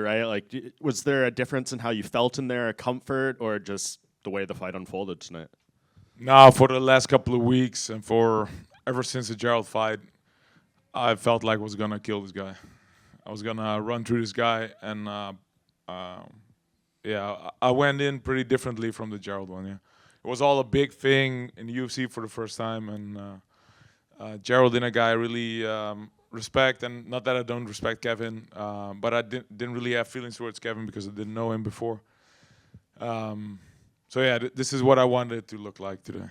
right? Like, was there a difference in how you felt in there, a comfort, or just the way the fight unfolded tonight? No, for the last couple of weeks and for ever since the Gerald fight, I felt like I was gonna kill this guy. I was gonna run through this guy, and I went in pretty differently from the Gerald one. Yeah, it was all a big thing in the UFC for the first time, and Gerald is a guy I really respect, and not that I don't respect Kevin, but I didn't really have feelings towards Kevin because I didn't know him before. So yeah, this is what I wanted it to look like today.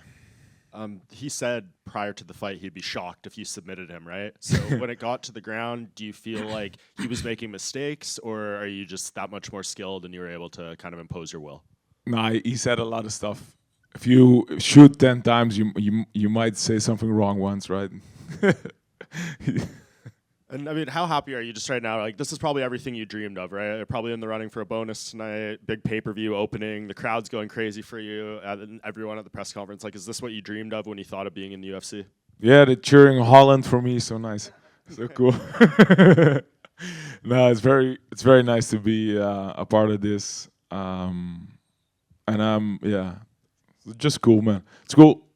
He said prior to the fight he'd be shocked if you submitted him, right? So when it got to the ground, do you feel like he was making mistakes, or are you just that much more skilled and you were able to kind of impose your will? No, he said a lot of stuff. If you shoot 10 times, you might say something wrong once, right? And I mean, how happy are you just right now? Like, this is probably everything you dreamed of, right? You're probably in the running for a bonus tonight, big pay-per-view opening, the crowd's going crazy for you, and everyone at the press conference. Like, is this what you dreamed of when you thought of being in the UFC? Yeah, the cheering Holland for me is so nice, so cool. No, it's very nice to be a part of this, and just cool, man. It's cool.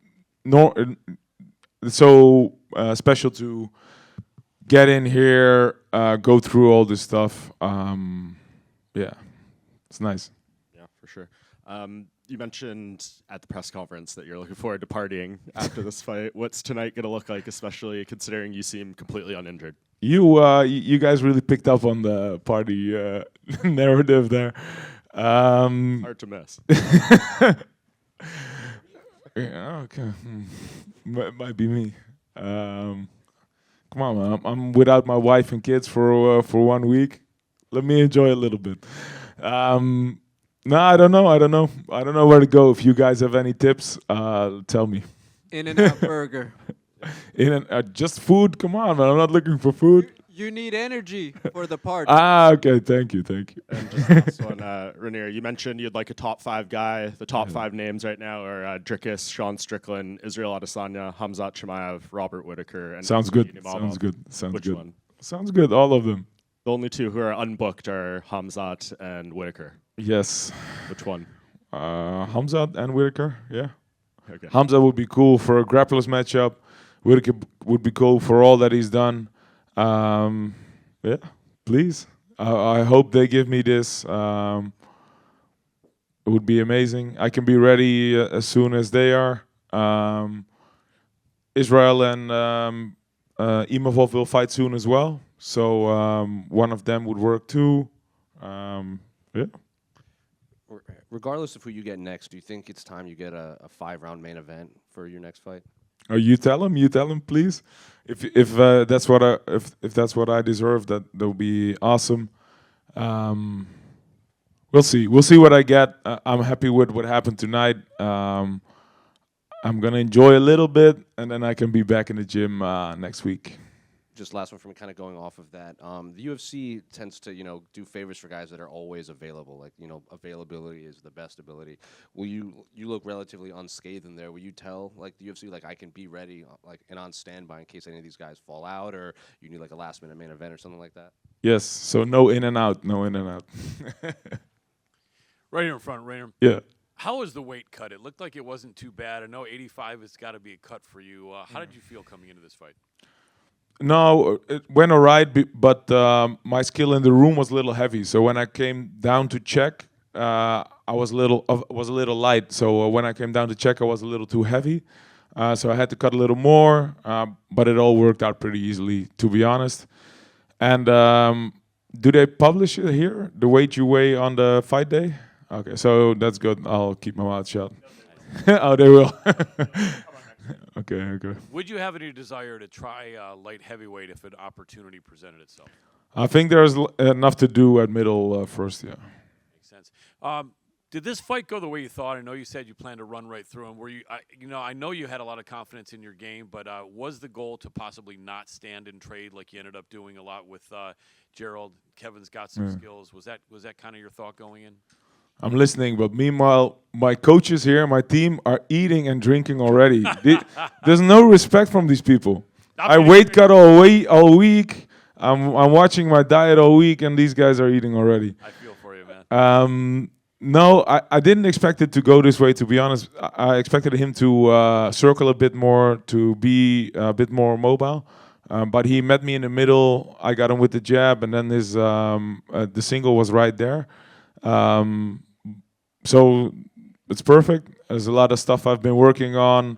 It's so special to get in here, go through all this stuff. It's nice. Yeah, for sure. You mentioned at the press conference that you're looking forward to partying after this fight. What's tonight going to look like, especially considering you seem completely uninjured? You guys really picked up on the party narrative there. Hard to miss. Yeah, okay. Might be me. Come on, man. I'm without my wife and kids for 1 week. Let me enjoy a little bit. No, I don't know. I don't know where to go. If you guys have any tips, tell me. In-N-Out Burger. Just food? Come on, man. I'm not looking for food. You need energy for the party. Okay. Thank you. And just last one, Reinier, you mentioned you'd like a top 5 guy. The top 5 names right now are Dricus, Sean Strickland, Israel Adesanya, Hamzat Chimaev, Robert Whittaker. And Sounds good. Which one? Sounds good. All of them. The only 2 who are unbooked are Hamzat and Whittaker. Yes. Which one? Hamzat and Whittaker. Yeah. Okay. Hamzat would be cool for a grappler's matchup. Whittaker would be cool for all that he's done. Yeah, please. I hope they give me this. It would be amazing. I can be ready as soon as they are. Israel and Imavov will fight soon as well. So one of them would work too. Yeah. Regardless of who you get next, do you think it's time you get a 5-round main event for your next fight? You tell him, please. If that's what I deserve, that would be awesome. We'll see. We'll see what I get. I'm happy with what happened tonight. I'm gonna enjoy a little bit, and then I can be back in the gym next week. Just last one from kind of going off of that. The UFC tends to, do favors for guys that are always available. Like, availability is the best ability. Will you look relatively unscathed in there? Will you tell like the UFC like I can be ready and on standby in case any of these guys fall out, or you need like a last minute main event or something like that? Yes. So no in and out. Right here in front, Reinier. Yeah. How was the weight cut? It looked like it wasn't too bad. I know 85 has got to be a cut for you. How did you feel coming into this fight? No, it went all right, but my skill in the room was a little heavy. So when I came down to check, I was a little light. So when I came down to check, I was a little too heavy. So I had to cut a little more, but it all worked out pretty easily, to be honest. And do they publish it here, the weight you weigh on the fight day? Okay, so that's good. I'll keep my mouth shut. Oh, they will. Okay. Would you have any desire to try light heavyweight if an opportunity presented itself? I think there's enough to do at middle first, yeah. Makes sense. Did this fight go the way you thought? I know you said you planned to run right through him. Were you, I know you had a lot of confidence in your game, but was the goal to possibly not stand and trade like you ended up doing a lot with Gerald? Kevin's got some skills. Was that kind of your thought going in? I'm listening, but meanwhile, my coaches here, my team, are eating and drinking already. There's no respect from these people. I weight cut all week. I'm watching my diet all week, and these guys are eating already. I feel for you, man. No, I didn't expect it to go this way, to be honest. I expected him to circle a bit more, to be a bit more mobile. But he met me in the middle. I got him with the jab, and then his the single was right there. So it's perfect. There's a lot of stuff I've been working on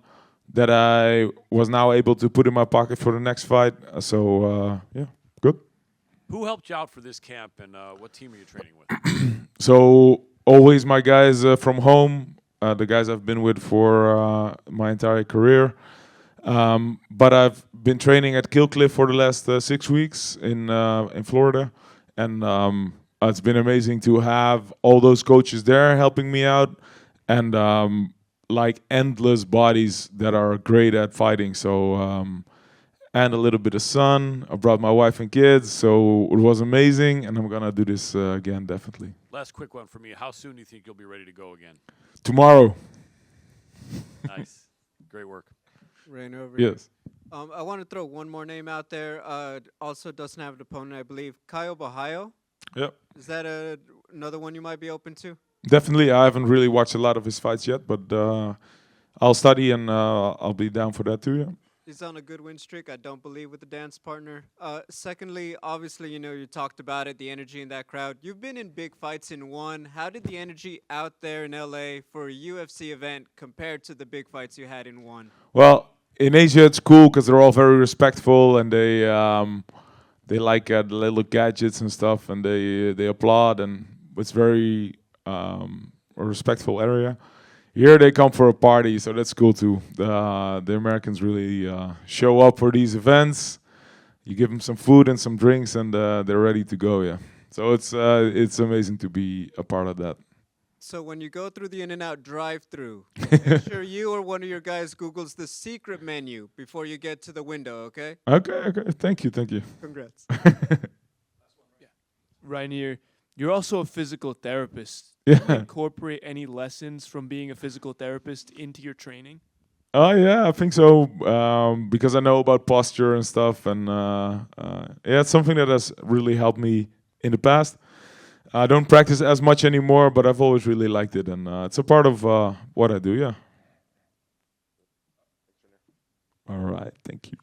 that I was now able to put in my pocket for the next fight. So, yeah, good. Who helped you out for this camp, and what team are you training with? So always my guys from home, the guys I've been with for my entire career. But I've been training at Killcliff for the last 6 weeks in Florida, and it's been amazing to have all those coaches there helping me out, and like endless bodies that are great at fighting. So and a little bit of sun. I brought my wife and kids, so it was amazing, and I'm gonna do this again definitely. Last quick one for me. How soon do you think you'll be ready to go again? Tomorrow. Nice. Great work. Reinier over here. Yes. I want to throw one more name out there. Also doesn't have an opponent, I believe. Kyle Bahayo. Yep. Is that another one you might be open to? Definitely. I haven't really watched a lot of his fights yet, but I'll study and I'll be down for that too. Yeah. He's on a good win streak, I don't believe, with the dance partner. Secondly, obviously, you talked about it, the energy in that crowd. You've been in big fights in one. How did the energy out there in LA for a UFC event compared to the big fights you had in one? Well, in Asia it's cool because they're all very respectful, and they like the little gadgets and stuff, and they applaud, and it's very a respectful area. Here they come for a party, so that's cool too. The Americans really show up for these events. You give them some food and some drinks, and they're ready to go. Yeah, so it's amazing to be a part of that. So when you go through the In-N-Out drive-through, make sure you or one of your guys Googles the secret menu before you get to the window, okay? Okay. Thank you. Congrats. Reinier, you're also a physical therapist. Yeah. Do you incorporate any lessons from being a physical therapist into your training? Oh yeah, I think so. Because I know about posture and stuff, and yeah, it's something that has really helped me in the past. I don't practice as much anymore, but I've always really liked it, and it's a part of what I do. Yeah. All right, thank you.